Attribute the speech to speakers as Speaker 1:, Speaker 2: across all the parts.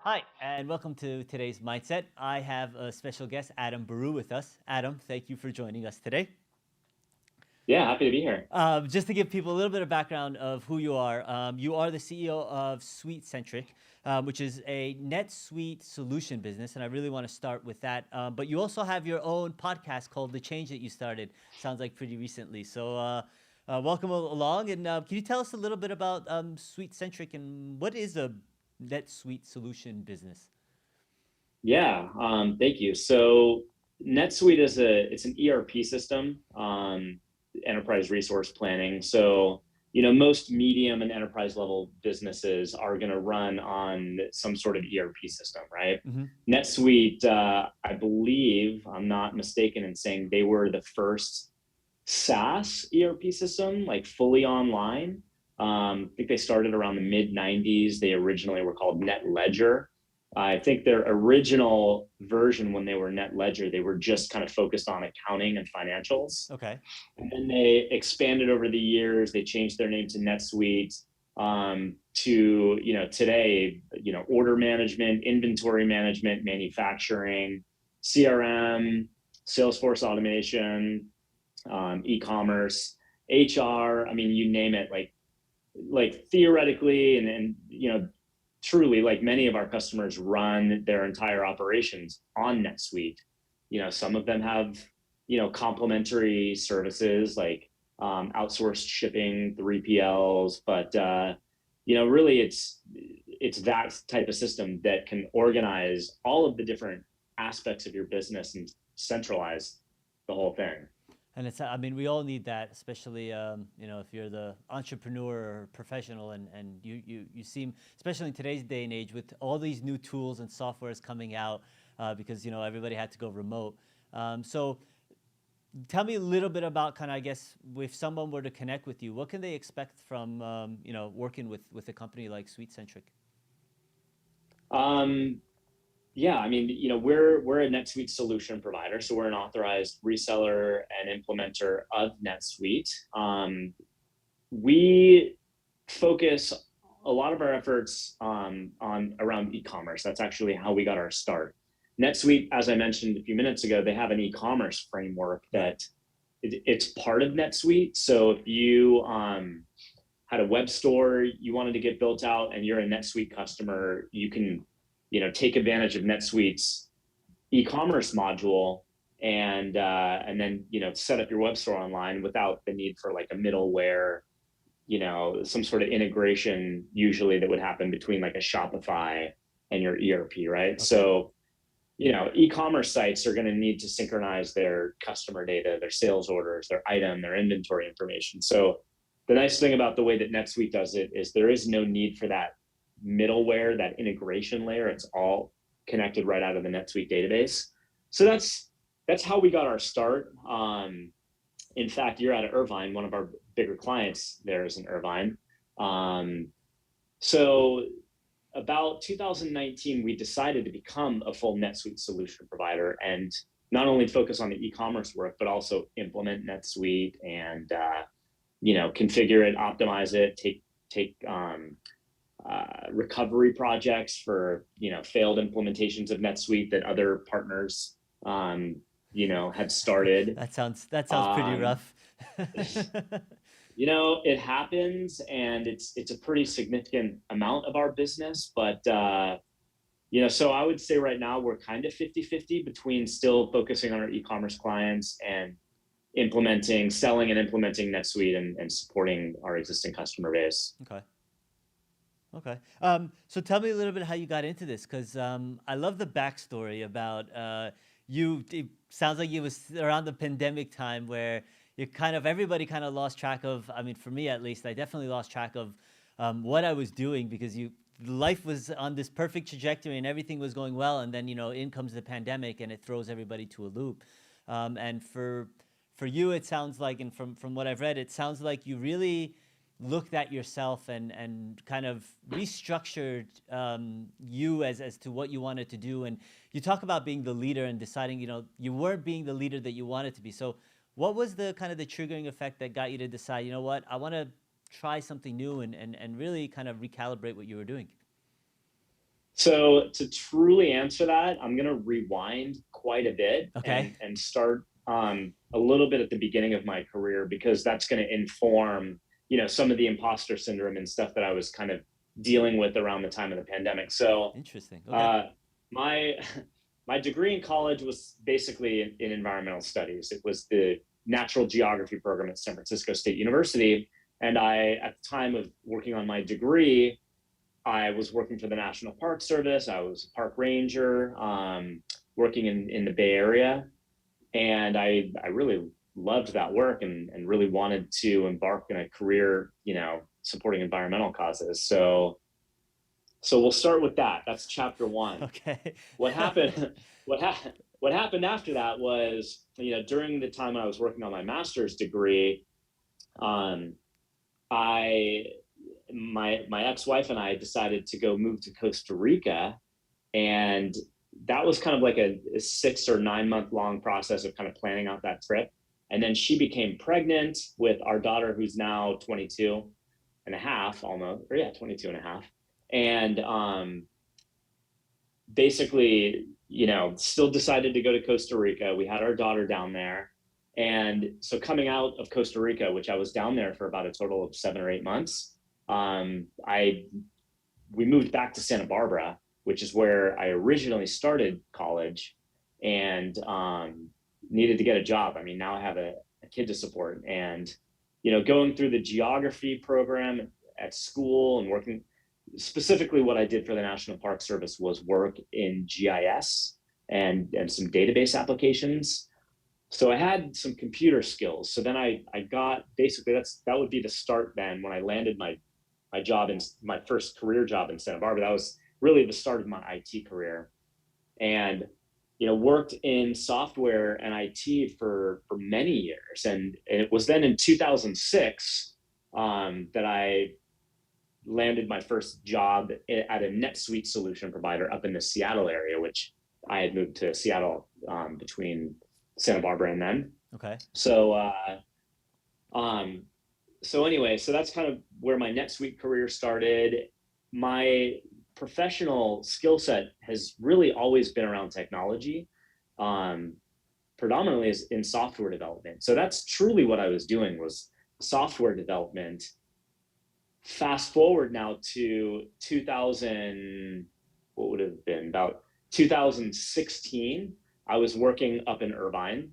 Speaker 1: Hi, and welcome to today's Mindset. I have a special guest, Adam Baruh, with us. Adam, thank you for joining us today.
Speaker 2: Yeah, happy to be here.
Speaker 1: Just to give people a little bit of background of who you are the CEO of SuiteCentric, which is a NetSuite solution business, and I really want to start with that. But you also have your own podcast called The Change that you started. Sounds like pretty recently. So welcome along, and can you tell us a little bit about SuiteCentric and what is a NetSuite solution business?
Speaker 2: Yeah, thank you. So NetSuite is it's an ERP system, enterprise resource planning. So, most medium and enterprise level businesses are going to run on some sort of ERP system, right?
Speaker 1: Mm-hmm.
Speaker 2: NetSuite, I believe, I'm not mistaken in saying they were the first SaaS ERP system, like fully online. I think they started around the mid 90s. They originally were called NetLedger. I think their original version, when they were NetLedger, they were just kind of focused on accounting and financials.
Speaker 1: Okay.
Speaker 2: And then they expanded over the years. They changed their name to NetSuite, to today, order management, inventory management, manufacturing, CRM, Salesforce automation, e-commerce, HR. I mean, you name it. Like theoretically, and truly, like many of our customers run their entire operations on NetSuite. Some of them have complementary services like outsourced shipping, 3PLs, but really it's that type of system that can organize all of the different aspects of your business and centralize the whole thing.
Speaker 1: And I mean, we all need that, especially, if you're the entrepreneur or professional and you seem, especially in today's day and age with all these new tools and softwares coming out, because, everybody had to go remote. So tell me a little bit about kind of, I guess, if someone were to connect with you, what can they expect from, working with a company like SuiteCentric?
Speaker 2: Um, Yeah, I mean, we're a NetSuite solution provider, so we're an authorized reseller and implementer of NetSuite. We focus a lot of our efforts on around e-commerce. That's actually how we got our start. NetSuite, as I mentioned a few minutes ago, they have an e-commerce framework
Speaker 1: Right.
Speaker 2: that it's part of NetSuite. So if you had a web store you wanted to get built out and you're a NetSuite customer, you can, take advantage of NetSuite's e-commerce module and then set up your web store online without the need for like a middleware, some sort of integration usually that would happen between like a Shopify and your ERP, right?
Speaker 1: Okay.
Speaker 2: So e-commerce sites are going to need to synchronize their customer data, their sales orders, their item, their inventory information. So the nice thing about the way that NetSuite does it is there is no need for that middleware, that integration layer. It's all connected right out of the NetSuite database. So that's how we got our start. In fact, you're out of Irvine. One of our bigger clients there is in Irvine. So about 2019, we decided to become a full NetSuite solution provider and not only focus on the e-commerce work, but also implement NetSuite and configure it, optimize it, take recovery projects for failed implementations of NetSuite that other partners had started.
Speaker 1: That sounds pretty
Speaker 2: Um,
Speaker 1: rough.
Speaker 2: it happens, and it's a pretty significant amount of our business, but so I would say right now we're kind of 50-50 between still focusing on our e-commerce clients and selling and implementing NetSuite and supporting our existing customer base.
Speaker 1: Okay. Okay. So tell me a little bit how you got into this, because I love the backstory about you. It sounds like it was around the pandemic time where everybody kind of lost track of. I mean, for me at least, I definitely lost track of what I was doing because life was on this perfect trajectory and everything was going well, and then in comes the pandemic and it throws everybody to a loop. And for you, it sounds like, and from what I've read, it sounds like you really looked at yourself and kind of restructured you as to what you wanted to do. And you talk about being the leader and deciding, you weren't being the leader that you wanted to be. So what was the kind of the triggering effect that got you to decide, you know what, I want to try something new and really kind of recalibrate what you were doing?
Speaker 2: So to truly answer that, I'm going to rewind quite a bit
Speaker 1: Okay.
Speaker 2: and start a little bit at the beginning of my career, because that's going to inform, some of the imposter syndrome and stuff that I was kind of dealing with around the time of the pandemic. So
Speaker 1: Interesting. Okay.
Speaker 2: uh, my my degree in college was basically in environmental studies. It was the natural geography program at San Francisco State University, and at the time of working on my degree, I was working for the National Park Service. I was a park ranger, working in the Bay Area, and I really loved that work, and really wanted to embark in a career, supporting environmental causes. So we'll start with that. That's chapter one.
Speaker 1: Okay.
Speaker 2: What happened? What happened after that was, during the time I was working on my master's degree, um, I my ex-wife and I decided to go move to Costa Rica, and that was kind of like a 6 or 9 month long process of kind of planning out that trip. And then she became pregnant with our daughter, who's now 22 and a half, almost, or yeah, 22 and a half. And basically, still decided to go to Costa Rica. We had our daughter down there. And so coming out of Costa Rica, which I was down there for about a total of 7 or 8 months, I we moved back to Santa Barbara, which is where I originally started college, and needed to get a job. I mean, now I have a kid to support, and going through the geography program at school and working. Specifically, what I did for the National Park Service was work in GIS and some database applications. So I had some computer skills. So then I got, basically, that would be the start. Then when I landed my job, in my first career job in Santa Barbara, that was really the start of my IT career. And worked in software and IT for many years. And it was then in 2006 that I landed my first job at a NetSuite solution provider up in the Seattle area, which I had moved to Seattle between Santa Barbara and then.
Speaker 1: Okay.
Speaker 2: So um, so anyway, so that's kind of where my NetSuite career started. My professional skill set has really always been around technology, um, predominantly is in software development. So that's truly what I was doing, was software development. Fast forward now to 2000, what would have been about 2016. I was working up in Irvine,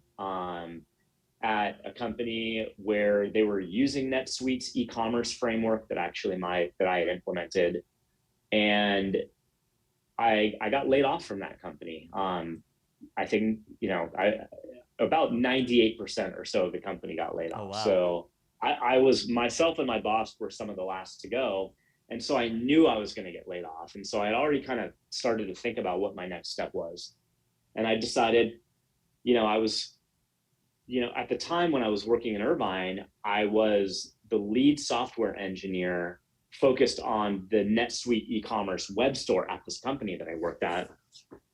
Speaker 2: at a company where they were using NetSuite's e-commerce framework that I had implemented, and I got laid off from that company. I think about 98% or so of the company got laid
Speaker 1: Oh
Speaker 2: off.
Speaker 1: wow.
Speaker 2: So I was, myself and my boss were some of the last to go, and so I knew I was going to get laid off, and so I had already kind of started to think about what my next step was, and I decided, I was at the time when I was working in Irvine, I was the lead software engineer focused on the NetSuite e-commerce web store at this company that I worked at.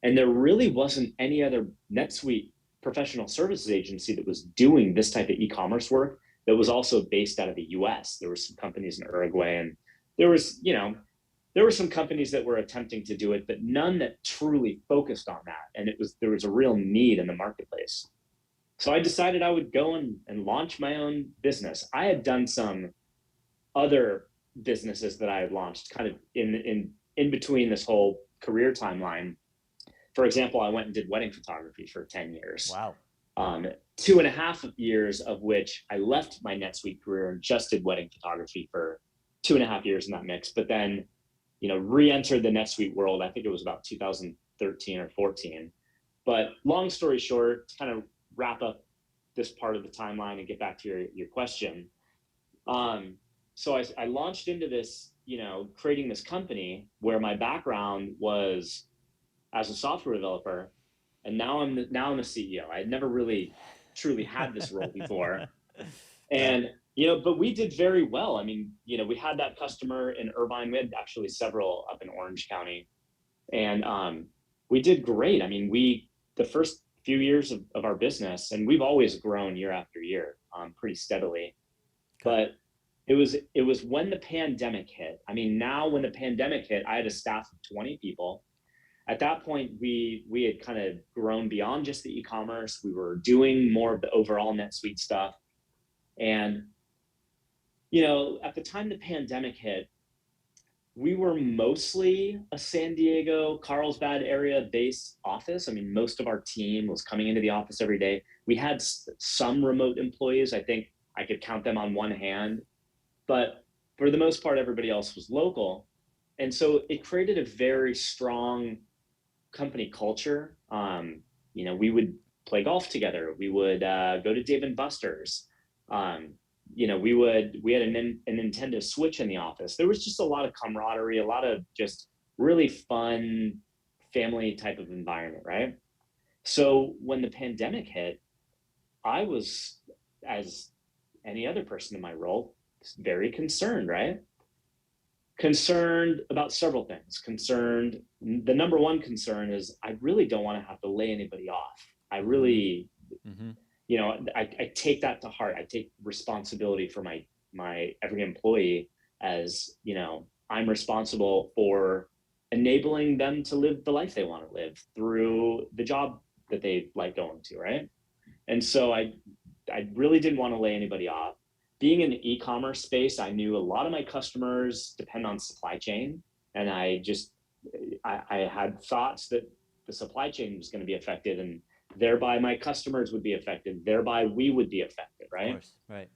Speaker 2: And there really wasn't any other NetSuite professional services agency that was doing this type of e-commerce work that was also based out of the US. There were some companies in Uruguay, and there was, there were some companies that were attempting to do it, but none that truly focused on that. And there was a real need in the marketplace. So I decided I would go and launch my own business. I had done some other businesses that I had launched kind of in between this whole career timeline. For example, I went and did wedding photography for 10 years.
Speaker 1: Wow.
Speaker 2: 2.5 years of which I left my NetSuite career and just did wedding photography for 2.5 years in that mix. But then, re-entered the NetSuite world. I think it was about 2013 or 14. But long story short, to kind of wrap up this part of the timeline and get back to your question. So I launched into this, creating this company where my background was as a software developer, and now I'm a CEO. I had never really truly had this role before,
Speaker 1: Right.
Speaker 2: and but we did very well. I mean, we had that customer in Irvine. We had actually several up in Orange County, and we did great. I mean, the first few years of our business, and we've always grown year after year, pretty steadily.
Speaker 1: Okay.
Speaker 2: But it was when the pandemic hit. I mean, now when the pandemic hit, I had a staff of 20 people. at that point, we had kind of grown beyond just the e-commerce. We were doing more of the overall NetSuite stuff. And, at the time the pandemic hit, we were mostly a San Diego, Carlsbad area based office. I mean, most of our team was coming into the office every day. We had some remote employees. I think I could count them on one hand, but for the most part, everybody else was local. And so it created a very strong company culture. We would play golf together. We would go to Dave and Buster's. We had a Nintendo Switch in the office. There was just a lot of camaraderie, a lot of just really fun family type of environment, right? So when the pandemic hit, I was, as any other person in my role, very concerned, right? Concerned about several things. The number one concern is I really don't want to have to lay anybody off. I really,
Speaker 1: Mm-hmm.
Speaker 2: I take that to heart. I take responsibility for my every employee, as I'm responsible for enabling them to live the life they want to live through the job that they like going to, right? And so I really didn't want to lay anybody off. Being in the e-commerce space, I knew a lot of my customers depend on supply chain, and I had thoughts that the supply chain was going to be affected, and thereby my customers would be affected, thereby we would be affected,
Speaker 1: Of
Speaker 2: right?
Speaker 1: course. Right.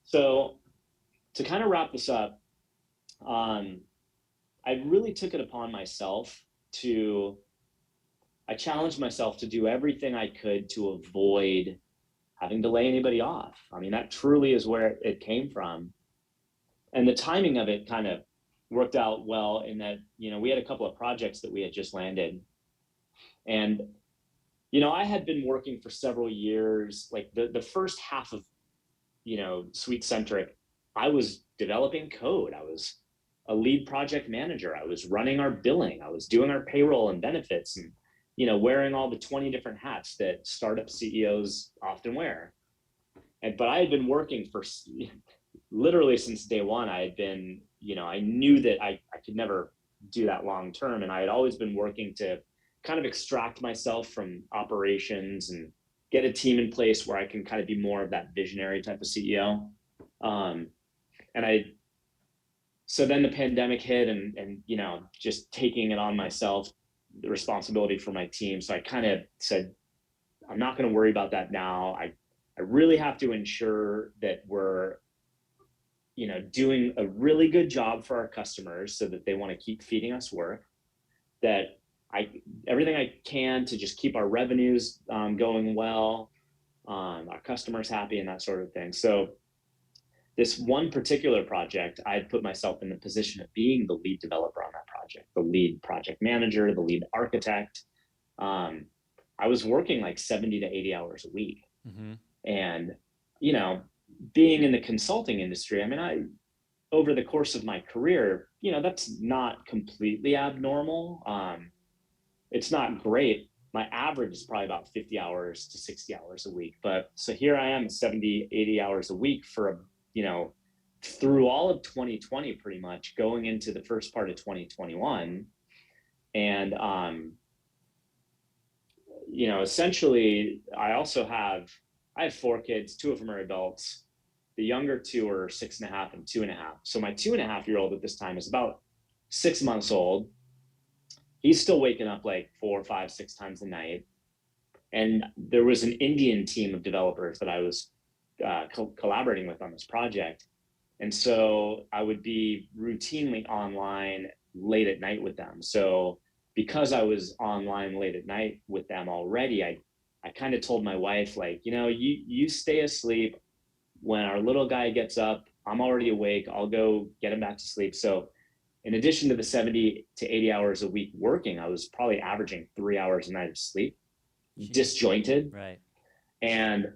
Speaker 2: So to kind of wrap this up, I really took it upon myself to I challenged myself to do everything I could to avoid having to lay anybody off. I mean, that truly is where it came from. And the timing of it kind of worked out well in that, we had a couple of projects that we had just landed. And, I had been working for several years, like the first half of, SuiteCentric, I was developing code. I was a lead project manager. I was running our billing. I was doing our payroll and benefits, and wearing all the 20 different hats that startup CEOs often wear. But I had been working for literally since day one. I had been, I knew that I could never do that long term. And I had always been working to kind of extract myself from operations and get a team in place where I can kind of be more of that visionary type of CEO. Um, and so then the pandemic hit, and just taking it on myself, the responsibility for my team. So I kind of said, I'm not going to worry about that now. I really have to ensure that we're, doing a really good job for our customers so that they want to keep feeding us work, that everything I can to just keep our revenues going well, our customers happy, and that sort of thing. So this one particular project, I had put myself in the position of being the lead developer on that project, the lead project manager, the lead architect. I was working like 70 to 80 hours a week.
Speaker 1: Mm-hmm.
Speaker 2: And, being in the consulting industry, I mean, over the course of my career, that's not completely abnormal. It's not great. My average is probably about 50 hours to 60 hours a week. But so here I am, 70, 80 hours a week for, through all of 2020, pretty much going into the first part of 2021. And, essentially I have 4 kids. 2 of them are adults. The younger 2 are 6.5 and 2.5. So my 2.5-year-old at this time is about 6 months old. He's still waking up like 4, 5, 6 times a night. And there was an Indian team of developers that I was collaborating with on this project. And so I would be routinely online late at night with them. So because I was online late at night with them already, I kind of told my wife, like, you stay asleep. When our little guy gets up, I'm already awake. I'll go get him back to sleep. So in addition to the 70 to 80 hours a week working, I was probably averaging 3 hours a night of sleep,
Speaker 1: Jeez.
Speaker 2: disjointed.
Speaker 1: Right.
Speaker 2: And,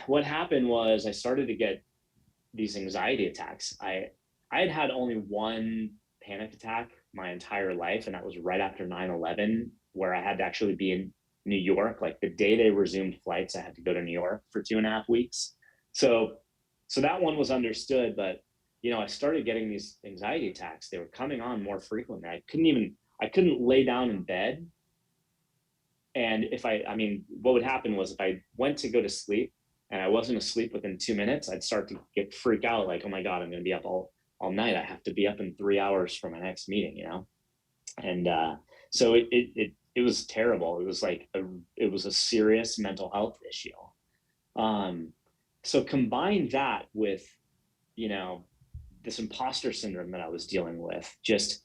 Speaker 2: what happened was I started to get these anxiety attacks. I had only one panic attack my entire life, and that was right after 9/11, where I had to actually be in New York. Like the day they resumed flights, I had to go to New York for 2.5 weeks. So that one was understood, but I started getting these anxiety attacks. They were coming on more frequently. I couldn't lay down in bed. And what would happen was if I went to go to sleep and I wasn't asleep within 2 minutes, I'd start to freak out like, oh my God, I'm going to be up all night. I have to be up in 3 hours for my next meeting. And so it was terrible. It was like it was a serious mental health issue. So combine that with, you know, this imposter syndrome that I was dealing with, just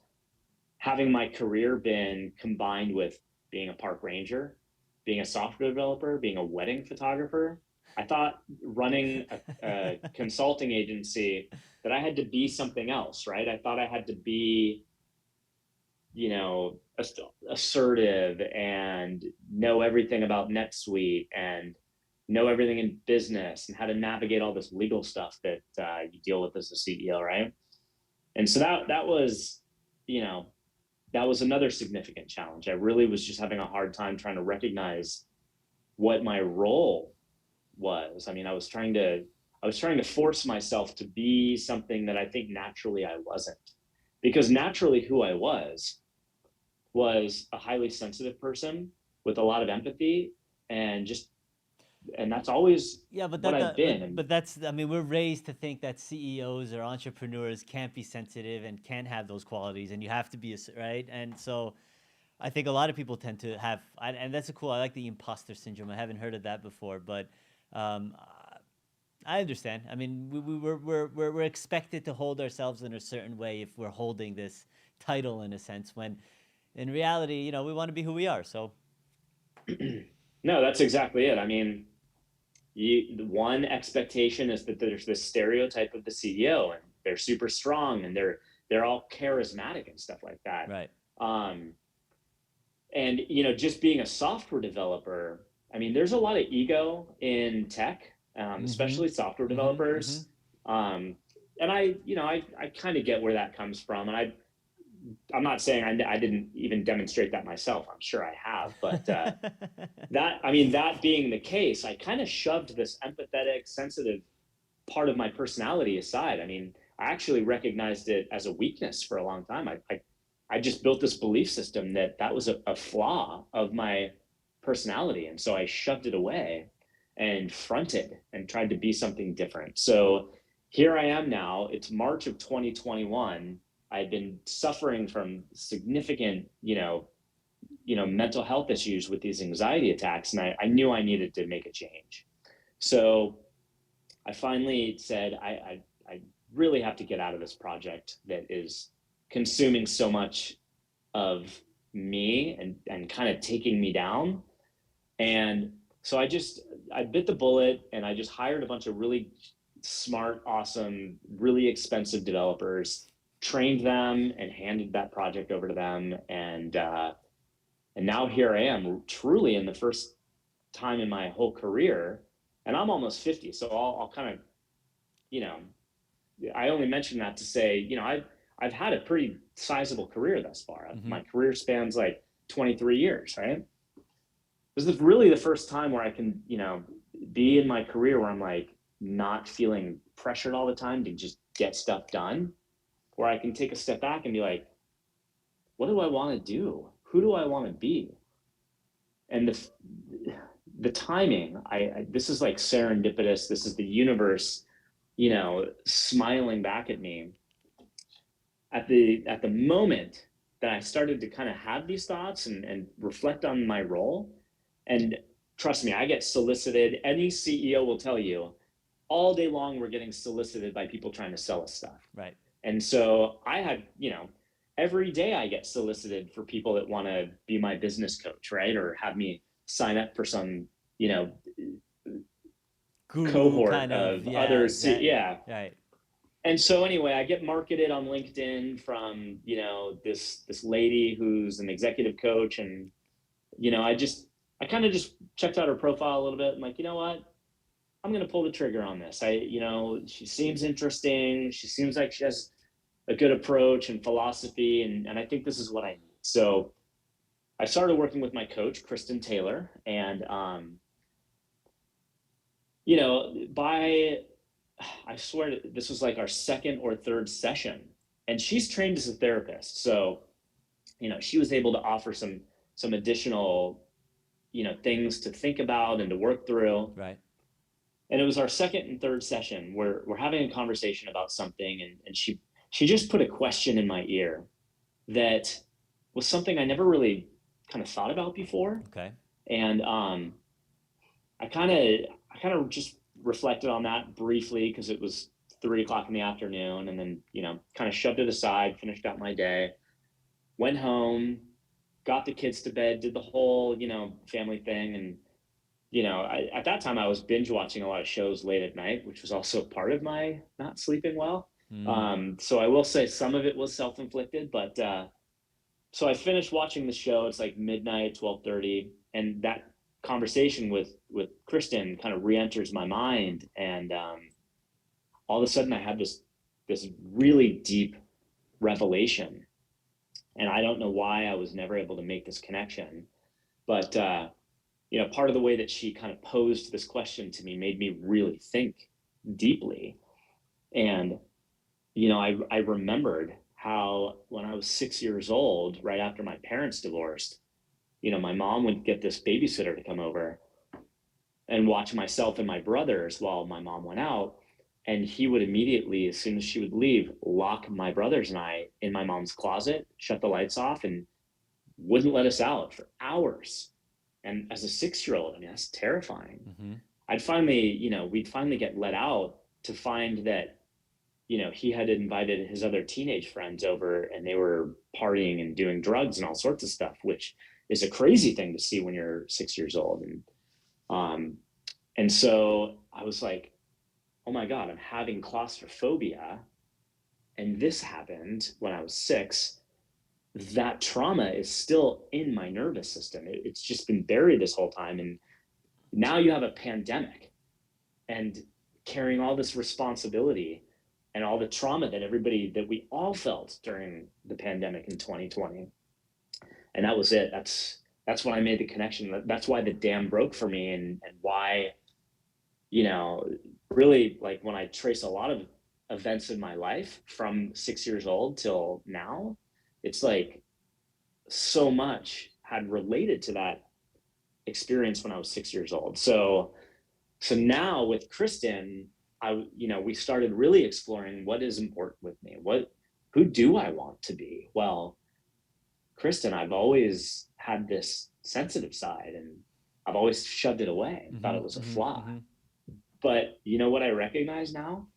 Speaker 2: having my career been combined with being a park ranger, being a software developer, being a wedding photographer. I thought running a consulting agency that I had to be something else, right? I thought I had to be, assertive and know everything about NetSuite and know everything in business and how to navigate all this legal stuff that you deal with as a CEO, right? And so that was, you know, that was another significant challenge. I really was just having a hard time trying to recognize what my role was. I mean, I was trying to force myself to be something that I think naturally I wasn't. Because naturally who I was a highly sensitive person with a lot of empathy and just and that's always
Speaker 1: Yeah,
Speaker 2: what I've been. And
Speaker 1: but that's, I mean, we're raised to think that CEOs or entrepreneurs can't be sensitive and can't have those qualities, and you have to be right. And so, I think a lot of people tend to have, and that's a cool. I like the imposter syndrome. I haven't heard of that before, but um, I understand. I mean, we're expected to hold ourselves in a certain way if we're holding this title in a sense. When in reality, we want to be who we are. So
Speaker 2: no, that's exactly it. I mean, the one expectation is that there's this stereotype of the CEO and they're super strong and they're all charismatic and stuff like that.
Speaker 1: right.
Speaker 2: Um, and just being a software developer, I mean, there's a lot of ego in tech,
Speaker 1: Mm-hmm.
Speaker 2: especially software
Speaker 1: Mm-hmm. Mm-hmm.
Speaker 2: developers. Um, and I kind of get where that comes from. And I'm not saying I didn't even demonstrate that myself. I'm sure I have, but that being the case, I kind of shoved this empathetic, sensitive part of my personality aside. I mean, I actually recognized it as a weakness for a long time. I just built this belief system that was a flaw of my personality, and so I shoved it away and fronted and tried to be something different. So here I am now. It's March of 2021. I've been suffering from significant, mental health issues with these anxiety attacks, and I knew I needed to make a change. So I finally said, I really have to get out of this project that is consuming so much of me and kind of taking me down. And so I bit the bullet and I just hired a bunch of really smart, awesome, really expensive developers, trained them and handed that project over to them. And now here I am, truly in the first time in my whole career, and I'm almost 50. So I'll kind of, you know, I only mention that to say, I've had a pretty sizable career thus far.
Speaker 1: Mm-hmm.
Speaker 2: My career spans like 23 years, right? This is really the first time where I can, be in my career where I'm like not feeling pressured all the time to just get stuff done, where I can take a step back and be like, what do I want to do? Who do I want to be? And the timing, this is like serendipitous. This is the universe, smiling back at me at the moment that I started to kind of have these thoughts and reflect on my role. And trust me, I get solicited. Any CEO will tell you all day long, we're getting solicited by people trying to sell us stuff.
Speaker 1: Right.
Speaker 2: And so I had, every day I get solicited for people that want to be my business coach, right? Or have me sign up for some,
Speaker 1: Guru
Speaker 2: cohort
Speaker 1: kind of,
Speaker 2: of
Speaker 1: yeah,
Speaker 2: others.
Speaker 1: that,
Speaker 2: Yeah.
Speaker 1: right.
Speaker 2: And so anyway, I get marketed on LinkedIn from, this lady who's an executive coach. And, I kind of just checked out her profile a little bit. I'm like, you know what? I'm going to pull the trigger on this. She seems interesting. She seems like she has a good approach and philosophy. And I think this is what I need. So I started working with my coach, Kristen Taylor. And, by I swear this was like our second or third session, and she's trained as a therapist, so she was able to offer some additional things to think about and to work through.
Speaker 1: Right.
Speaker 2: And it was our second and third session where we're having a conversation about something, and she just put a question in my ear that was something I never really kind of thought about before.
Speaker 1: Okay.
Speaker 2: And I kind of just reflected on that briefly because it was 3 o'clock in the afternoon, and then kind of shoved it aside, finished out my day, went home, got the kids to bed, did the whole family thing. And at that time I was binge watching a lot of shows late at night, which was also part of my not sleeping well.
Speaker 1: Mm.
Speaker 2: So I will say some of it was self-inflicted, but so I finished watching the show. It's like midnight, 12:30, and that conversation with Kristen kind of re-enters my mind, and all of a sudden I had this really deep revelation, and I don't know why I was never able to make this connection, but part of the way that she kind of posed this question to me made me really think deeply. And I remembered how when I was 6 years old, right after my parents divorced, my mom would get this babysitter to come over and watch myself and my brothers while my mom went out. And he would immediately, as soon as she would leave, lock my brothers and I in my mom's closet, shut the lights off, and wouldn't let us out for hours. And as a 6-year-old, I mean, that's terrifying.
Speaker 1: Mm-hmm.
Speaker 2: We'd finally get let out to find that, he had invited his other teenage friends over and they were partying and doing drugs and all sorts of stuff, which is a crazy thing to see when you're 6 years old. Um, and so I was like, oh my God, I'm having claustrophobia. And this happened when I was 6. That trauma is still in my nervous system. It's just been buried this whole time. And now you have a pandemic and carrying all this responsibility and all the trauma that we all felt during the pandemic in 2020. And that was it. That's when I made the connection. That's why the dam broke for me, and why, you know, really, like, when I trace a lot of events in my life from 6 years old till now, it's like so much had related to that experience when I was 6 years old. So now with Kristen, we started really exploring what is important with me. Who do I want to be? Well, Kristen, I've always had this sensitive side, and I've always shoved it away and thought
Speaker 1: Mm-hmm.
Speaker 2: it was a
Speaker 1: Mm-hmm.
Speaker 2: flaw.
Speaker 1: Mm-hmm.
Speaker 2: But you know what I recognize now?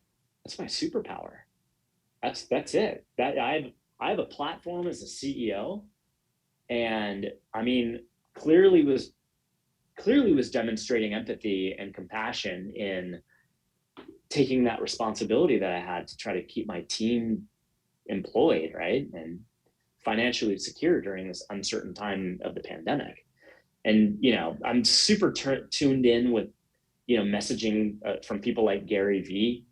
Speaker 2: That's my superpower. That's it. That I have a platform as a CEO, and I mean, clearly was demonstrating empathy and compassion in taking that responsibility that I had to try to keep my team employed, right, and financially secure during this uncertain time of the pandemic. And I'm super tuned in with messaging from people like Gary Vee.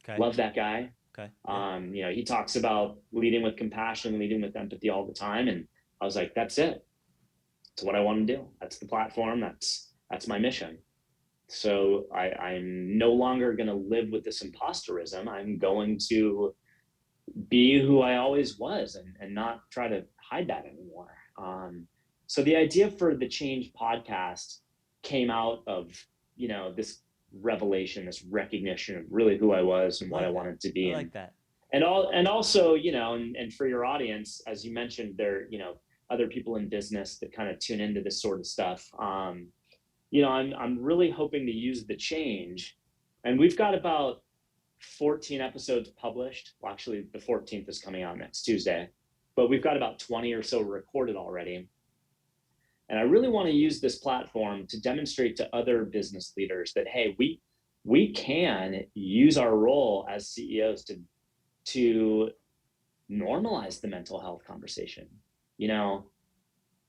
Speaker 1: Okay.
Speaker 2: Love that guy.
Speaker 1: Okay. Yeah.
Speaker 2: He talks about leading with compassion, leading with empathy all the time, and I was like, that's it. It's what I want to do. That's the platform. That's my mission. So I'm no longer going to live with this imposterism. I'm going to be who I always was, and not try to hide that anymore. So the idea for the Change podcast came out of, this revelation, this recognition of really who I was and
Speaker 1: I
Speaker 2: what I
Speaker 1: like that.
Speaker 2: wanted to
Speaker 1: I
Speaker 2: be.
Speaker 1: like that.
Speaker 2: And also, and for your audience, as you mentioned, there, other people in business that kind of tune into this sort of stuff. I'm really hoping to use the change, and we've got about 14 episodes published. Well, actually, the 14th is coming out next Tuesday, but we've got about 20 or so recorded already. And I really want to use this platform to demonstrate to other business leaders that, hey, we can use our role as CEOs to normalize the mental health conversation.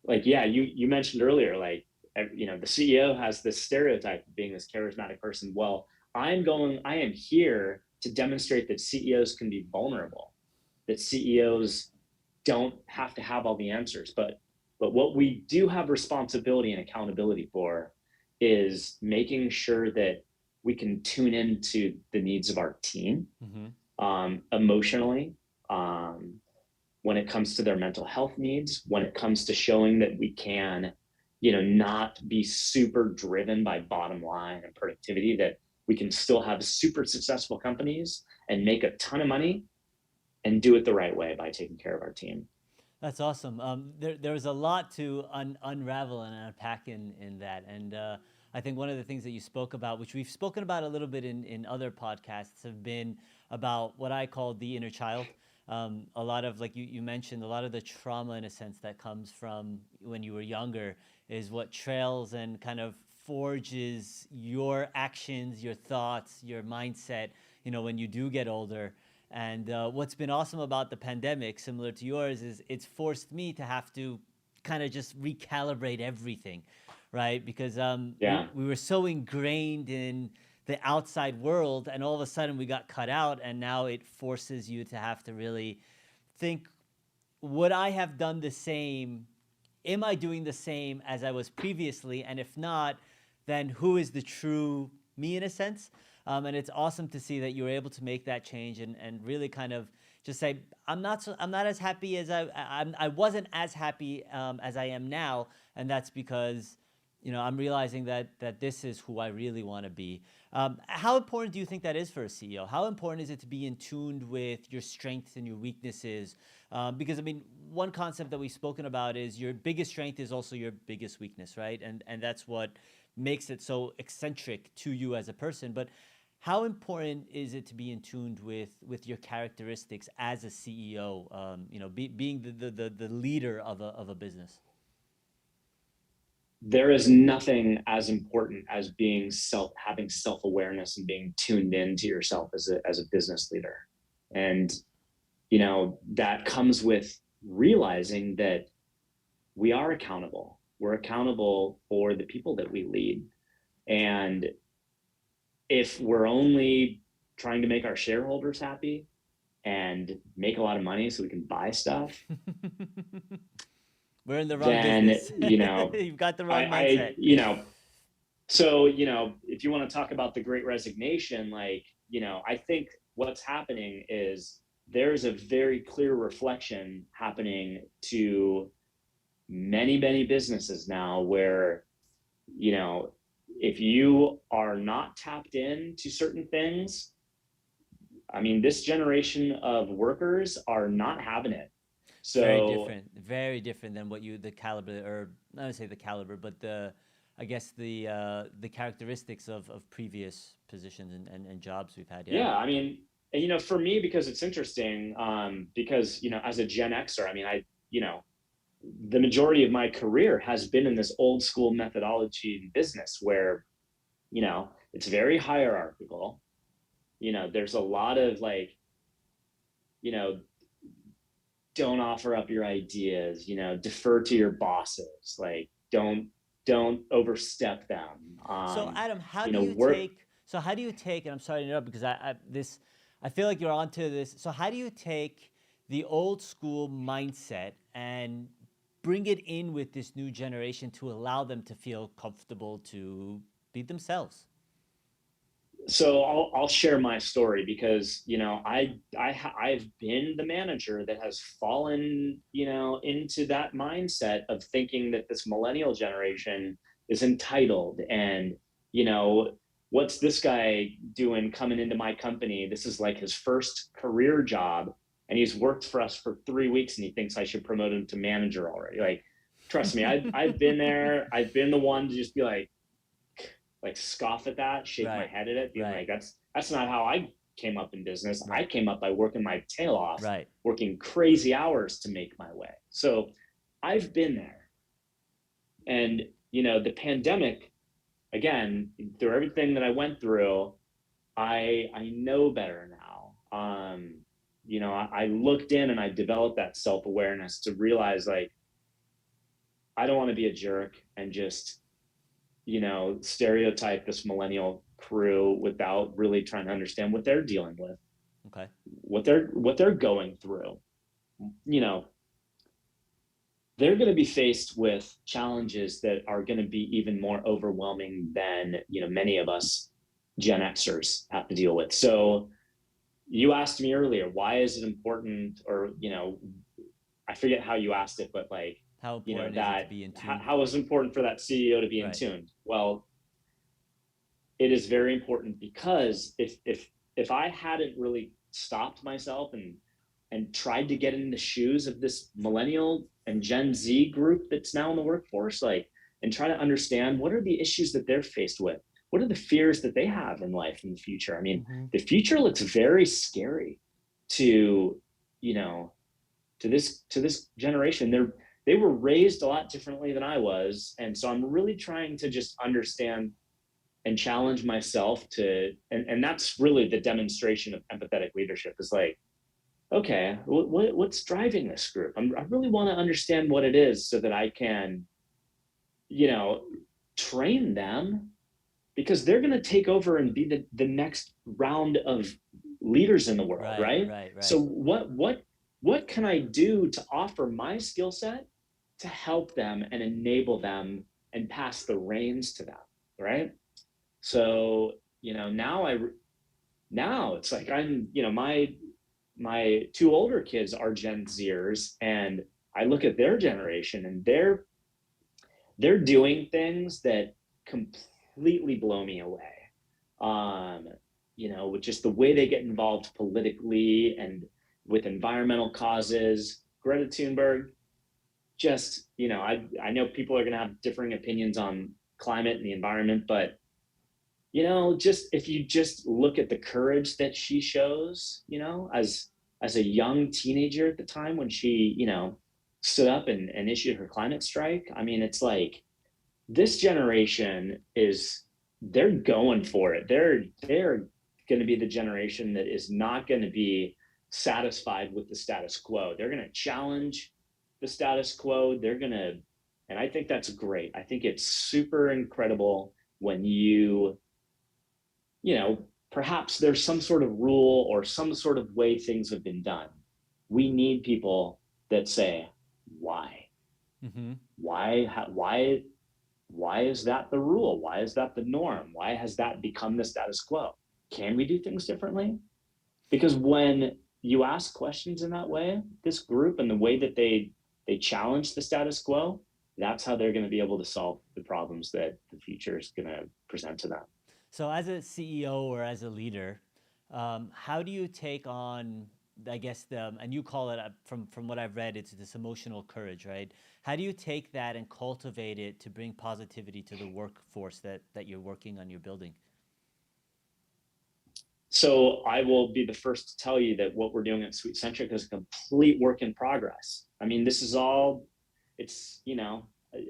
Speaker 2: Like, yeah, you mentioned earlier, like, the CEO has this stereotype of being this charismatic person. Well, I am here to demonstrate that CEOs can be vulnerable, that CEOs don't have to have all the answers, but what we do have responsibility and accountability for is making sure that we can tune into the needs of our team,
Speaker 1: Mm-hmm.
Speaker 2: emotionally, when it comes to their mental health needs, when it comes to showing that we can, not be super driven by bottom line and productivity, that we can still have super successful companies and make a ton of money and do it the right way by taking care of our team.
Speaker 1: That's awesome. There's a lot to unravel and unpack in that. And I think one of the things that you spoke about, which we've spoken about a little bit in other podcasts, have been about what I call the inner child. A lot of, like you mentioned, a lot of the trauma, in a sense, that comes from when you were younger is what trails and kind of forges your actions, your thoughts, your mindset, when you do get older. And what's been awesome about the pandemic, similar to yours, is it's forced me to have to kind of just recalibrate everything, right? Because
Speaker 2: Yeah.
Speaker 1: we were so ingrained in the outside world, and all of a sudden we got cut out, and now it forces you to have to really think, would I have done the same? Am I doing the same as I was previously? And if not, then who is the true me, in a sense? And it's awesome to see that you were able to make that change, and really kind of just say, I'm not as happy as I wasn't as happy as I am now, and that's because I'm realizing that this is who I really want to be. How important do you think that is for a CEO? How important is it to be in tune with your strengths and your weaknesses? Because I mean, one concept that we've spoken about is your biggest strength is also your biggest weakness, right? And that's what makes it so eccentric to you as a person. But how important is it to be in tune with your characteristics as a CEO? Being the leader of a business.
Speaker 2: There is nothing as important as having self-awareness and being tuned in to yourself as a business leader. And that comes with realizing that we are accountable. We're accountable for the people that we lead. And if we're only trying to make our shareholders happy and make a lot of money so we can buy stuff,
Speaker 1: We're in the wrong
Speaker 2: then
Speaker 1: business. You've got the wrong
Speaker 2: I
Speaker 1: mindset.
Speaker 2: so if you want to talk about the Great Resignation, I think what's happening is there's a very clear reflection happening to many businesses now where if you are not tapped into certain things, I mean, this generation of workers are not having it. So
Speaker 1: Very different than what the caliber, or not to say the caliber, but I guess the characteristics of previous positions and jobs we've had. Yeah.
Speaker 2: yeah, I mean, for me, because it's interesting, because as a Gen Xer, I mean, the majority of my career has been in this old school methodology in business where it's very hierarchical. There's a lot of you know don't offer up your ideas, defer to your bosses, don't overstep them.
Speaker 1: So Adam, how
Speaker 2: you
Speaker 1: do
Speaker 2: know
Speaker 1: you
Speaker 2: work
Speaker 1: take? So how do you take? And I'm sorry to interrupt because I feel like you're onto this. So how do you take the old school mindset and bring it in with this new generation to allow them to feel comfortable to be themselves?
Speaker 2: so I'll share my story because I've been the manager that has fallen into that mindset of thinking that this millennial generation is entitled, and you know what's this guy doing coming into my company? This is like his first career job, and he's worked for us for 3 weeks and he thinks I should promote him to manager already. Trust me, I've been there. I've been the one to just be scoff at that, shake my
Speaker 1: Right,
Speaker 2: head at it, being
Speaker 1: right,
Speaker 2: like, that's not how I came up in business. I
Speaker 1: right,
Speaker 2: came up by working my tail off,
Speaker 1: right.
Speaker 2: working crazy hours to make my way. So I've been there. And the pandemic, again, through everything that I went through, I know better now. I looked in and I developed that self-awareness to realize I don't want to be a jerk and just stereotype this millennial crew without really trying to understand what they're dealing with,
Speaker 1: Okay.
Speaker 2: what they're going through. You know, they're going to be faced with challenges that are going to be even more overwhelming than many of us Gen Xers have to deal with. So you asked me earlier, why is it important, or, I forget how you asked it, but like,
Speaker 1: How important is it to be in tune?
Speaker 2: how is it important for that CEO to be in
Speaker 1: Right.
Speaker 2: tune? Well, it is very important, because if I hadn't really stopped myself and tried to get in the shoes of this millennial and Gen Z group that's now in the workforce, like, and try to understand what are the issues that they're faced with, what are the fears that they have in life in the future. I mean,
Speaker 1: Mm-hmm.
Speaker 2: the future looks very scary to, you know, to this generation. They were raised a lot differently than I was, and so I'm really trying to just understand and challenge myself to, and that's really the demonstration of empathetic leadership, is like, okay, what's driving this group? I really want to understand what it is, so that I can, you know, train them, because they're going to take over and be the next round of leaders in the world,
Speaker 1: Right,
Speaker 2: right?
Speaker 1: right,
Speaker 2: So
Speaker 1: right.
Speaker 2: what can I do to offer my skill set to help them and enable them and pass the reins to them, right? So, now it's like, my two older kids are Gen Zers, and I look at their generation, and they're doing things that completely blow me away. With just the way they get involved politically and with environmental causes. Greta Thunberg, just, I know people are going to have differing opinions on climate and the environment, but, just if you just look at the courage that she shows, as a young teenager at the time, when she, stood up and issued her climate strike. I mean, it's like, this generation is, they're going for it. They're going to be the generation that is not going to be satisfied with the status quo. They're going to challenge the status quo. They're going to, and I think that's great. I think it's super incredible when perhaps there's some sort of rule or some sort of way things have been done. We need people that say, why?
Speaker 1: Mm-hmm.
Speaker 2: Why is that the rule? Why is that the norm? Why has that become the status quo? Can we do things differently? Because when you ask questions in that way, this group and the way that they challenge the status quo, that's how they're going to be able to solve the problems that the future is going to present to them.
Speaker 1: So, as a CEO or as a leader, how do you take on, I guess, and you call it, from what I've read, it's this emotional courage, right? How do you take that and cultivate it to bring positivity to the workforce that you're working on, your building?
Speaker 2: So I will be the first to tell you that what we're doing at SuiteCentric is a complete work in progress. I mean, this is all, it's,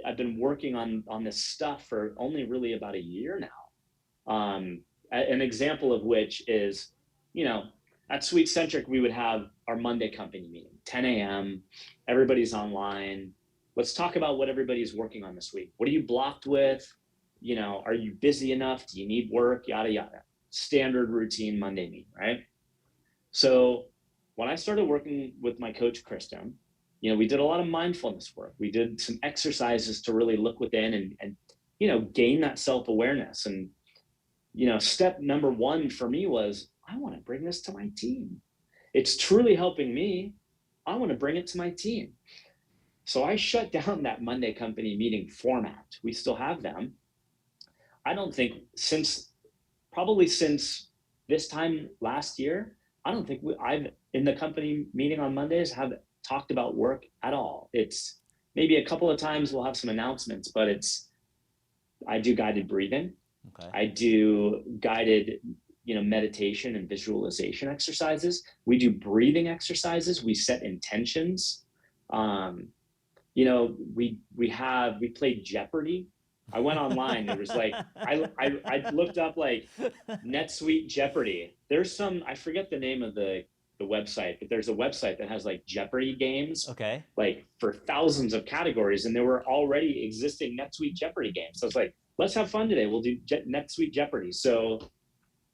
Speaker 2: I've been working on this stuff for only really about a year now. An example of which is, you know, at SuiteCentric, we would have our Monday company meeting, 10 a.m. Everybody's online. Let's talk about what everybody's working on this week. What are you blocked with? Are you busy enough? Do you need work? Yada, yada. Standard routine Monday meeting, right? So when I started working with my coach, Kristen, we did a lot of mindfulness work. We did some exercises to really look within and gain that self-awareness. And, step number one for me was, I want to bring this to my team. It's truly helping me. I want to bring it to my team. So I shut down that Monday company meeting format. We still have them. I don't think probably since this time last year, I don't think I've in the company meeting on Mondays have talked about work at all. It's maybe a couple of times we'll have some announcements, but I do guided breathing.
Speaker 1: Okay.
Speaker 2: I do guided, meditation and visualization exercises. We do breathing exercises. We set intentions. We played Jeopardy. I went online. It was like I looked up like Netsuite Jeopardy. There's some, I forget the name of the website, but there's a website that has like Jeopardy games,
Speaker 1: Okay.
Speaker 2: like for thousands of categories, and there were already existing Netsuite Jeopardy games. So it's like, let's have fun today. We'll do Netsuite Jeopardy. So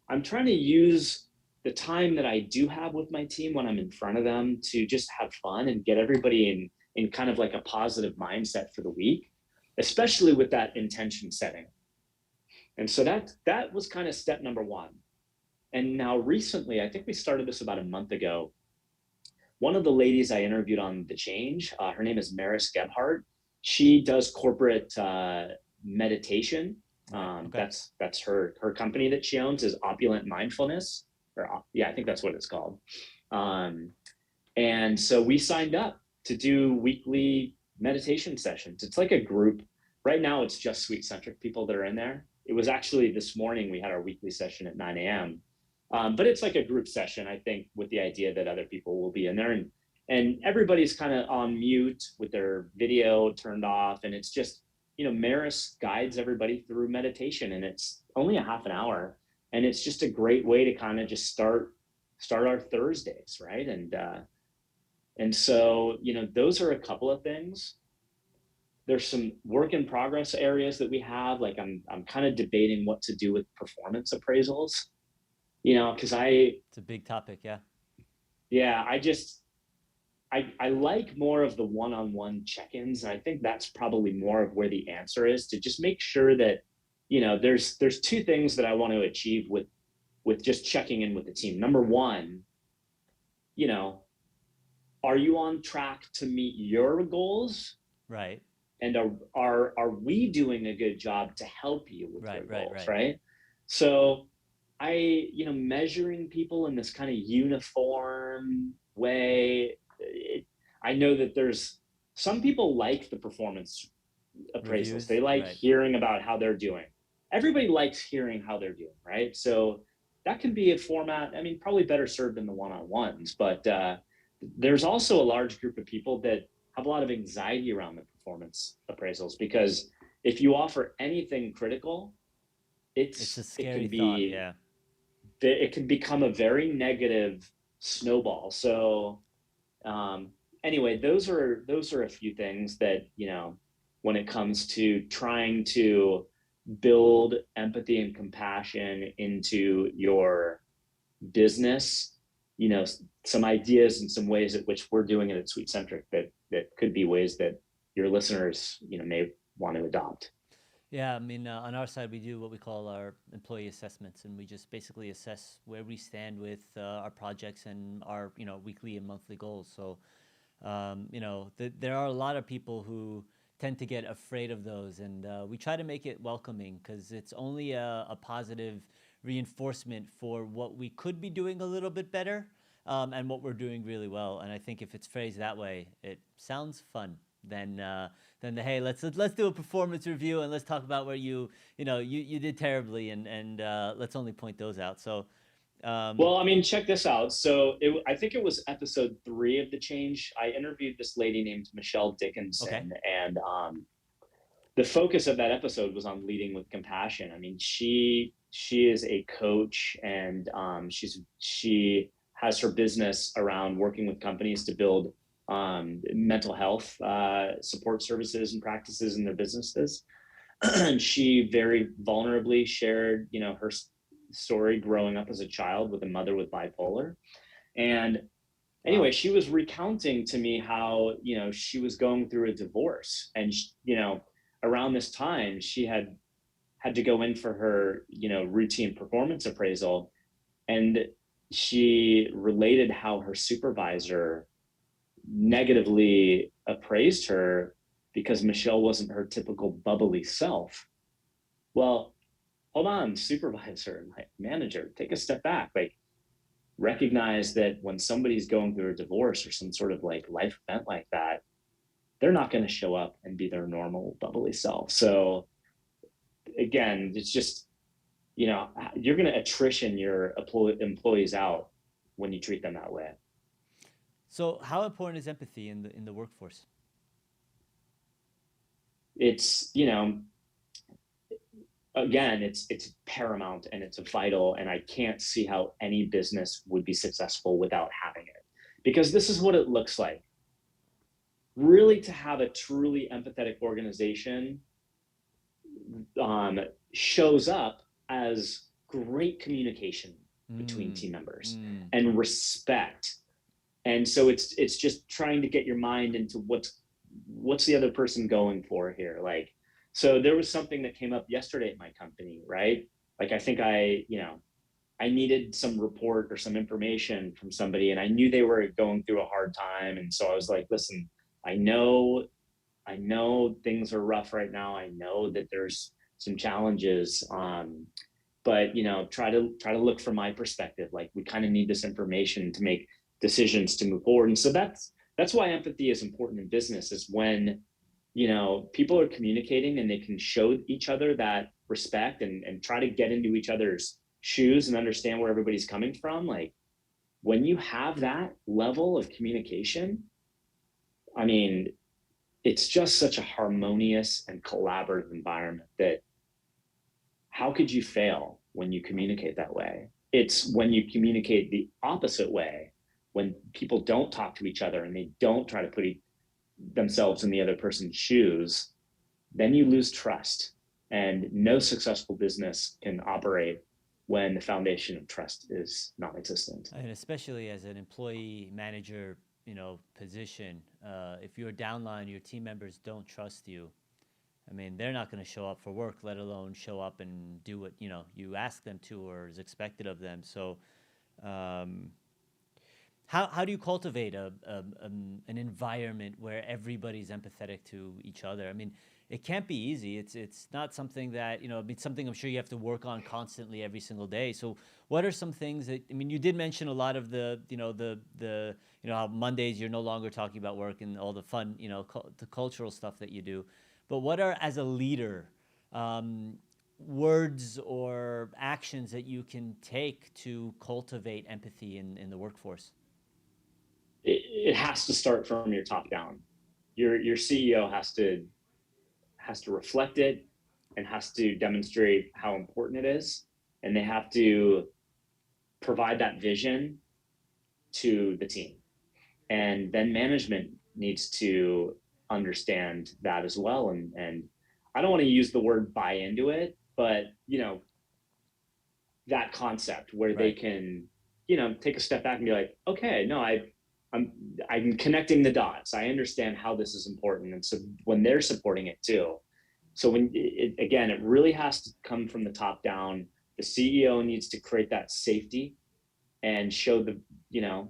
Speaker 2: I'm trying to use the time that I do have with my team when I'm in front of them to just have fun and get everybody in kind of like a positive mindset for the week, especially with that intention setting. And so that was kind of step number one. And now recently, I think we started this about a month ago. One of the ladies I interviewed on The Change, her name is Maris Gebhardt. She does corporate meditation.
Speaker 1: Right. Okay.
Speaker 2: That's her company that she owns is Opulent Mindfulness, or yeah, I think that's what it's called. Um, and so we signed up to do weekly meditation sessions. It's like a group. Right now, it's just SuiteCentric people that are in there. It was actually this morning we had our weekly session at 9 a.m. But it's like a group session, I think, with the idea that other people will be in there, and everybody's kind of on mute with their video turned off, and it's just, Maris guides everybody through meditation, and it's only a half an hour, and it's just a great way to kind of just start our Thursdays, right? And so, those are a couple of things. There's some work in progress areas that we have. Like I'm kind of debating what to do with performance appraisals, because
Speaker 1: It's a big topic. Yeah.
Speaker 2: yeah, I like more of the one-on-one check-ins. And I think that's probably more of where the answer is, to just make sure that, there's two things that I want to achieve with just checking in with the team. Number one, you know, are you on track to meet your goals?
Speaker 1: Right.
Speaker 2: And are we doing a good job to help you with your goals,
Speaker 1: Right.
Speaker 2: right? So measuring people in this kind of uniform way, I know that there's some people like the performance appraisals.
Speaker 1: Reviews.
Speaker 2: They like
Speaker 1: Right.
Speaker 2: hearing about how they're doing. Everybody likes hearing how they're doing, right? So that can be a format, I mean, probably better served in the one-on-ones, but there's also a large group of people that have a lot of anxiety around the performance appraisals, because if you offer anything critical,
Speaker 1: It's a
Speaker 2: it
Speaker 1: scary
Speaker 2: can
Speaker 1: thought.
Speaker 2: be
Speaker 1: Yeah.
Speaker 2: it can become a very negative snowball. So um, anyway, those are a few things that, when it comes to trying to build empathy and compassion into your business, some ideas and some ways at which we're doing it at SuiteCentric that could be ways that your listeners, may want to adopt.
Speaker 1: Yeah, I mean, on our side, we do what we call our employee assessments, and we just basically assess where we stand with our projects and our, weekly and monthly goals. So, there are a lot of people who tend to get afraid of those, and we try to make it welcoming, because it's only a positive reinforcement for what we could be doing a little bit better, and what we're doing really well. And I think if it's phrased that way, it sounds fun. Then the, hey, let's do a performance review, and let's talk about where you did terribly, and let's only point those out. So
Speaker 2: Well, I mean, check this out. So I think it was episode 3 of The Change. I interviewed this lady named Michelle
Speaker 1: okay.
Speaker 2: Dickinson, and the focus of that episode was on leading with compassion. I mean, she is a coach, and she has her business around working with companies to build mental health support services and practices in their businesses. And she very vulnerably shared, her story growing up as a child with a mother with bipolar. And
Speaker 1: Wow.
Speaker 2: anyway, she was recounting to me how, she was going through a divorce, and around this time she had to go in for her, routine performance appraisal, and she related how her supervisor negatively appraised her because Michelle wasn't her typical bubbly self. Well, hold on, supervisor, like manager, take a step back. Like, recognize that when somebody's going through a divorce or some sort of like life event like that, they're not going to show up and be their normal bubbly self. So again, it's just, you're going to attrition your employees out when you treat them that way.
Speaker 1: So how important is empathy in the workforce?
Speaker 2: It's, again, it's paramount, and it's vital, and I can't see how any business would be successful without having it, because this is what it looks like. Really, to have a truly empathetic organization shows up as great communication between
Speaker 1: Mm,
Speaker 2: team members
Speaker 1: mm,
Speaker 2: and respect. And so it's just trying to get your mind into what's the other person going for here. Like, So there was something that came up yesterday at my company, right? Like I think I needed some report or some information from somebody, and I knew they were going through a hard time. And so I was like, listen, I know, I know things are rough right now. I know that there's some challenges. But try to look from my perspective. Like we kind of need this information to make decisions to move forward. And so that's why empathy is important in business, is when people are communicating and they can show each other that respect and try to get into each other's shoes and understand where everybody's coming from. Like when you have that level of communication, I mean, it's just such a harmonious and collaborative environment that how could you fail when you communicate that way? It's when you communicate the opposite way, when people don't talk to each other and they don't try to put themselves in the other person's shoes, then you lose trust. And no successful business can operate when the foundation of trust is non-existent.
Speaker 1: And especially as an employee manager, position, if your downline, your team members don't trust you, I mean, they're not going to show up for work, let alone show up and do what you ask them to or is expected of them. So, um, how do you cultivate an environment where everybody's empathetic to each other? I mean, it can't be easy. It's not something that it's something I'm sure you have to work on constantly every single day. So, what are some things that I mean? You did mention a lot of the how Mondays you're no longer talking about work and all the fun the cultural stuff that you do, but what are, as a leader, um, words or actions that you can take to cultivate empathy in the workforce?
Speaker 2: It has to start from your top down. Your CEO has to reflect it and has to demonstrate how important it is, and they have to provide that vision to the team. And then management needs to understand that as well. And I don't want to use the word buy into it, but that concept where they
Speaker 1: Right.
Speaker 2: can, take a step back and be like, okay, no, I'm I'm connecting the dots. I understand how this is important, and so when they're supporting it too. So again, it really has to come from the top down. The CEO needs to create that safety and show you know,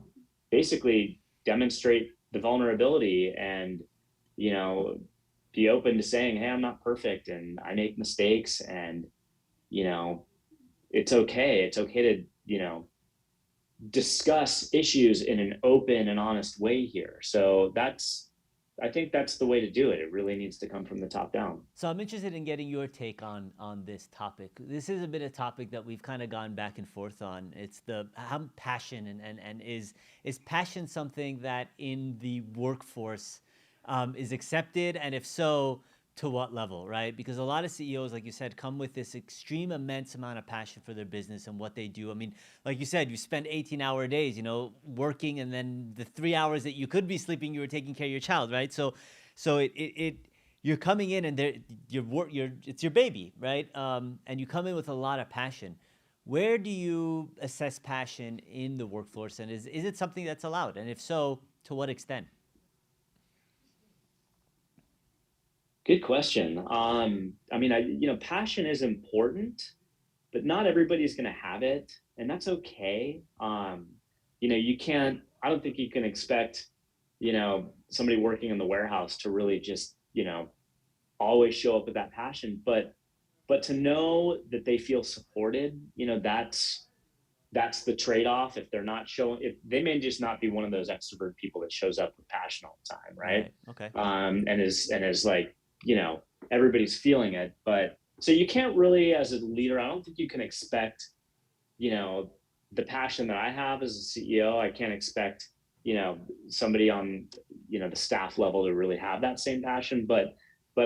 Speaker 2: basically demonstrate the vulnerability and you know be open to saying, hey, I'm not perfect and I make mistakes, and you know it's okay. It's okay to discuss issues in an open and honest way here. So I think that's the way to do it. It really needs to come from the top down.
Speaker 1: So I'm interested in getting your take on this topic. This has been a topic that we've kind of gone back and forth on. It's the how passion and is passion something that in the workforce is accepted, and if so, to what level, right? Because a lot of CEOs, like you said, come with this extreme immense amount of passion for their business and what they do. I mean, like you said, you spend 18-hour days, working, and then the 3 hours that you could be sleeping, you were taking care of your child, right? So it you're coming in and it's your baby, right? And you come in with a lot of passion. Where do you assess passion in the workforce, and is it something that's allowed? And if so, to what extent?
Speaker 2: Good question. I mean, passion is important, but not everybody's going to have it, and that's okay. You can't. I don't think you can expect, somebody working in the warehouse to really just, always show up with that passion. But to know that they feel supported, that's the trade-off. If they're not showing, if they may just not be one of those extrovert people that shows up with passion all the time, right?
Speaker 1: Right. Okay.
Speaker 2: And is like, everybody's feeling it. But so you can't really, as a leader, I don't think you can expect, you know the passion that I have as a CEO. I can't expect, somebody on, the staff level to really have that same passion. But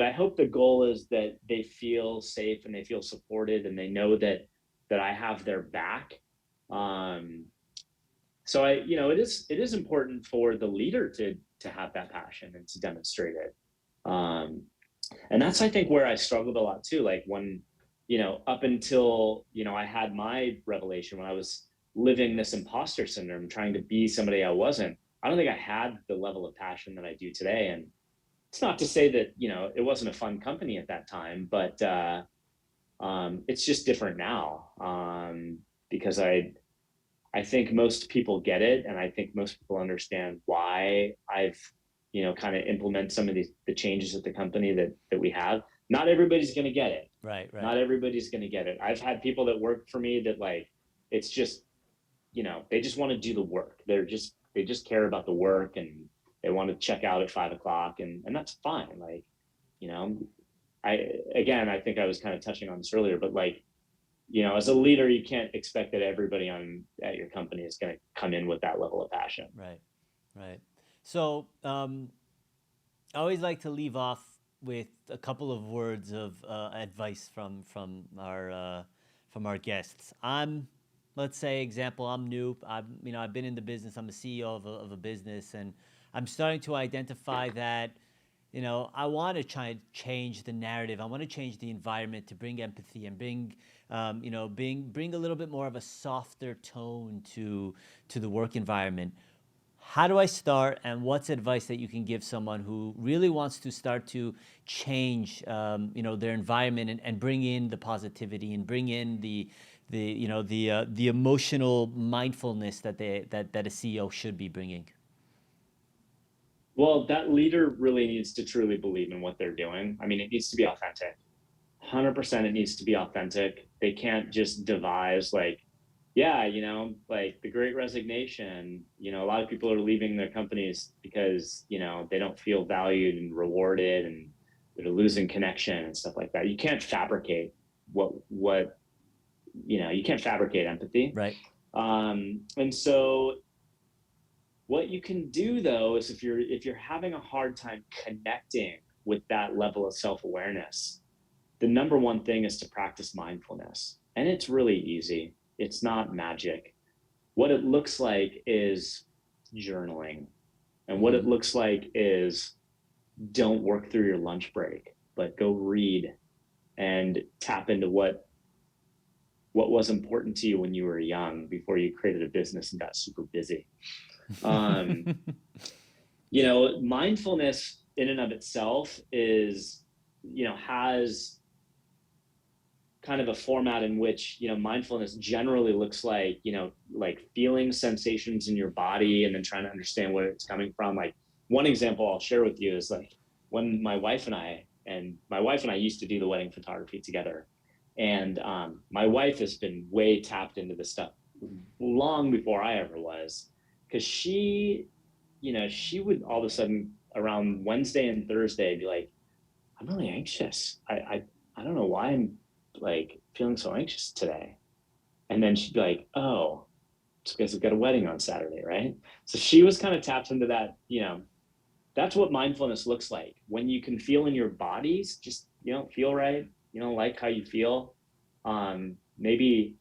Speaker 2: I hope the goal is that they feel safe and they feel supported and they know that I have their back. um, so it is important for the leader to have that passion and to demonstrate it. um, and that's, I think, where I struggled a lot too. Like when, up until I had my revelation, when I was living this imposter syndrome, trying to be somebody I wasn't. I don't think I had the level of passion that I do today. And it's not to say that, it wasn't a fun company at that time, but it's just different now. Because I think most people get it, and I think most people understand why I've, kind of implement some of the changes at the company that we have. Not everybody's going to get it.
Speaker 1: Right, right.
Speaker 2: Not everybody's going to get it. I've had people that work for me that, like, it's just, they just want to do the work. They just care about the work, and they want to check out at 5 o'clock, and that's fine. Like, you know, I think I was kind of touching on this earlier, but like, as a leader, you can't expect that everybody at your company is going to come in with that level of passion.
Speaker 1: Right, right. So I always like to leave off with a couple of words of advice from our guests. Let's say, example, I'm new. I've been in the business. I'm a CEO of a business, and I'm starting to identify that, I want to try and change the narrative. I want to change the environment to bring empathy and bring a little bit more of a softer tone to the work environment. How do I start, and what's advice that you can give someone who really wants to start to change, their environment, and bring in the positivity and bring in the emotional mindfulness that a CEO should be bringing?
Speaker 2: Well, that leader really needs to truly believe in what they're doing. I mean, it needs to be authentic. 100% it needs to be authentic. They can't just devise, like, yeah, like the great resignation, a lot of people are leaving their companies because, they don't feel valued and rewarded, and they're losing connection and stuff like that. You can't fabricate what you can't fabricate empathy.
Speaker 1: Right.
Speaker 2: And so what you can do, though, is if you're having a hard time connecting with that level of self-awareness, the number one thing is to practice mindfulness. And it's really easy. It's not magic. What it looks like is journaling. And what it looks like is, don't work through your lunch break, but go read and tap into what was important to you when you were young, before you created a business and got super busy. Mindfulness in and of itself is, has kind of a format in which, mindfulness generally looks like, like feeling sensations in your body and then trying to understand where it's coming from. Like, one example I'll share with you is, like, when my wife and I used to do the wedding photography together. And my wife has been way tapped into this stuff long before I ever was, because she would all of a sudden around Wednesday and Thursday be like, I'm really anxious. I don't know why I'm, like, feeling so anxious today. And then she'd be like, oh, it's because we've got a wedding on Saturday, right? So she was kind of tapped into that. That's what mindfulness looks like. When you can feel in your bodies, just, you don't feel right, you don't like how you feel. Maybe,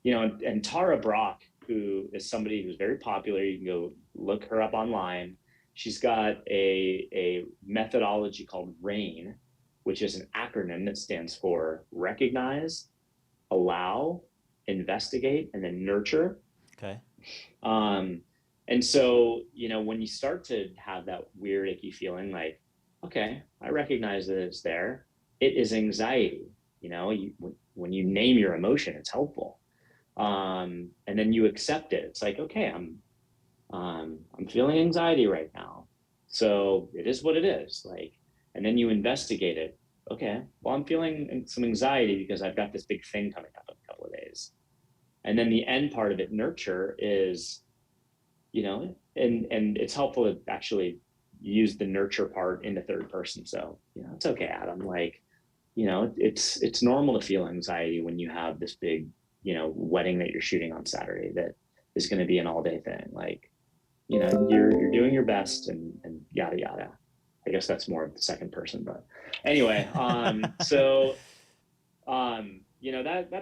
Speaker 2: and Tara Brach, who is somebody who's very popular, you can go look her up online. She's got a methodology called RAIN, which is an acronym that stands for recognize, allow, investigate, and then nurture.
Speaker 1: Okay.
Speaker 2: And so, when you start to have that weird, icky feeling, like, okay, I recognize that it's there. It is anxiety. When you name your emotion, it's helpful. And then you accept it. It's like, okay, I'm feeling anxiety right now. So it is what it is. Like, and then you investigate it. Okay, well, I'm feeling some anxiety because I've got this big thing coming up in a couple of days. And then the end part of it, nurture, is, and it's helpful to actually use the nurture part in the third person. So, it's okay, Adam. Like, it's normal to feel anxiety when you have this big, wedding that you're shooting on Saturday that is going to be an all day thing. Like, you're doing your best, and yada, yada. I guess that's more of the second person, but anyway, that's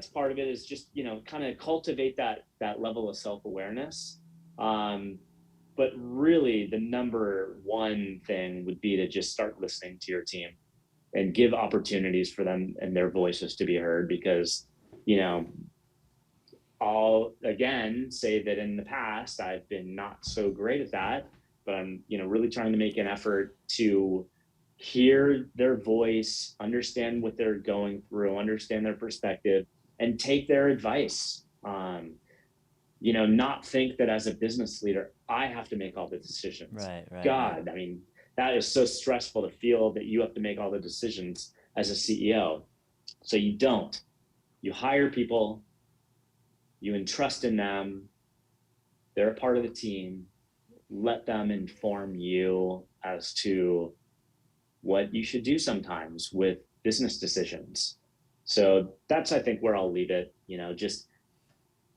Speaker 2: part of it, is just, kind of cultivate that level of self-awareness. But really the number one thing would be to just start listening to your team and give opportunities for them and their voices to be heard, because, I'll again say that in the past I've been not so great at that, but I'm, really trying to make an effort to hear their voice, understand what they're going through, understand their perspective, and take their advice. Not think that as a business leader, I have to make all the decisions.
Speaker 1: Right, right, right.
Speaker 2: God, I mean, that is so stressful to feel that you have to make all the decisions as a CEO. So you don't. You hire people, you entrust in them, they're a part of the team, let them inform you as to what you should do sometimes with business decisions. So that's, I think, where I'll leave it. Just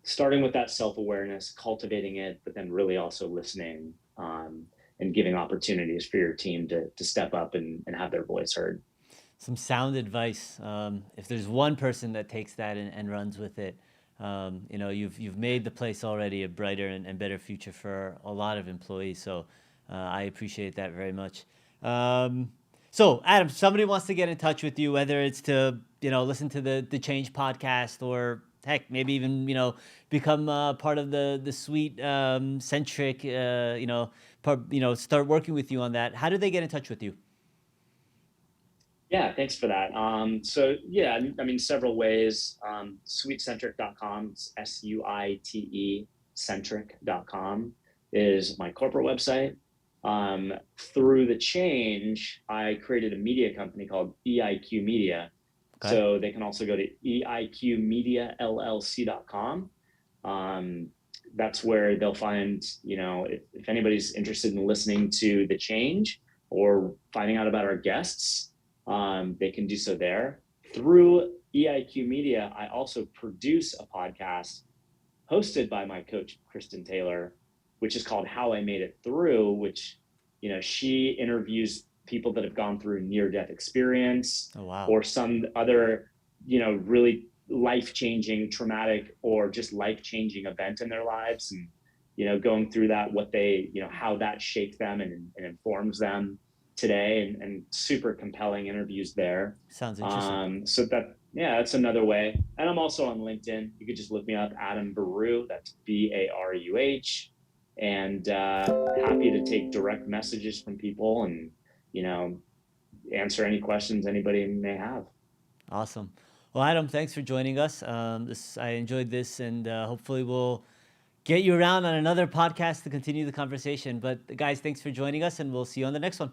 Speaker 2: starting with that self-awareness, cultivating it, but then really also listening, and giving opportunities for your team to step up and have their voice heard.
Speaker 1: Some sound advice. If there's one person that takes that and runs with it, you've made the place already a brighter and better future for a lot of employees. So I appreciate that very much. So Adam, somebody wants to get in touch with you, whether it's to listen to the Change podcast, or heck, maybe even become part of the Suite Centric, start working with you on that. How do they get in touch with you?
Speaker 2: Yeah, thanks for that. So yeah, I mean, several ways. SuiteCentric.com, SUITE centric.com is my corporate website. Through the change, I created a media company called EIQ Media.
Speaker 1: Okay.
Speaker 2: So they can also go to eiqmediallc.com. That's where they'll find, if anybody's interested in listening to the change or finding out about our guests, they can do so there. Through EIQ Media, I also produce a podcast hosted by my coach, Kristen Taylor, which is called How I Made It Through, which, she interviews people that have gone through near-death experience.
Speaker 1: Oh, wow.
Speaker 2: Or some other, really life-changing, traumatic, or just life-changing event in their lives. And, going through that, what they, how that shaped them and informs them today, and super compelling interviews there.
Speaker 1: Sounds interesting.
Speaker 2: So that's another way. And I'm also on LinkedIn. You could just look me up, Adam Baruh. That's Baruh. And happy to take direct messages from people and, answer any questions anybody may have.
Speaker 1: Awesome. Well, Adam, thanks for joining us. I enjoyed this, and hopefully we'll get you around on another podcast to continue the conversation. But guys, thanks for joining us, and we'll see you on the next one.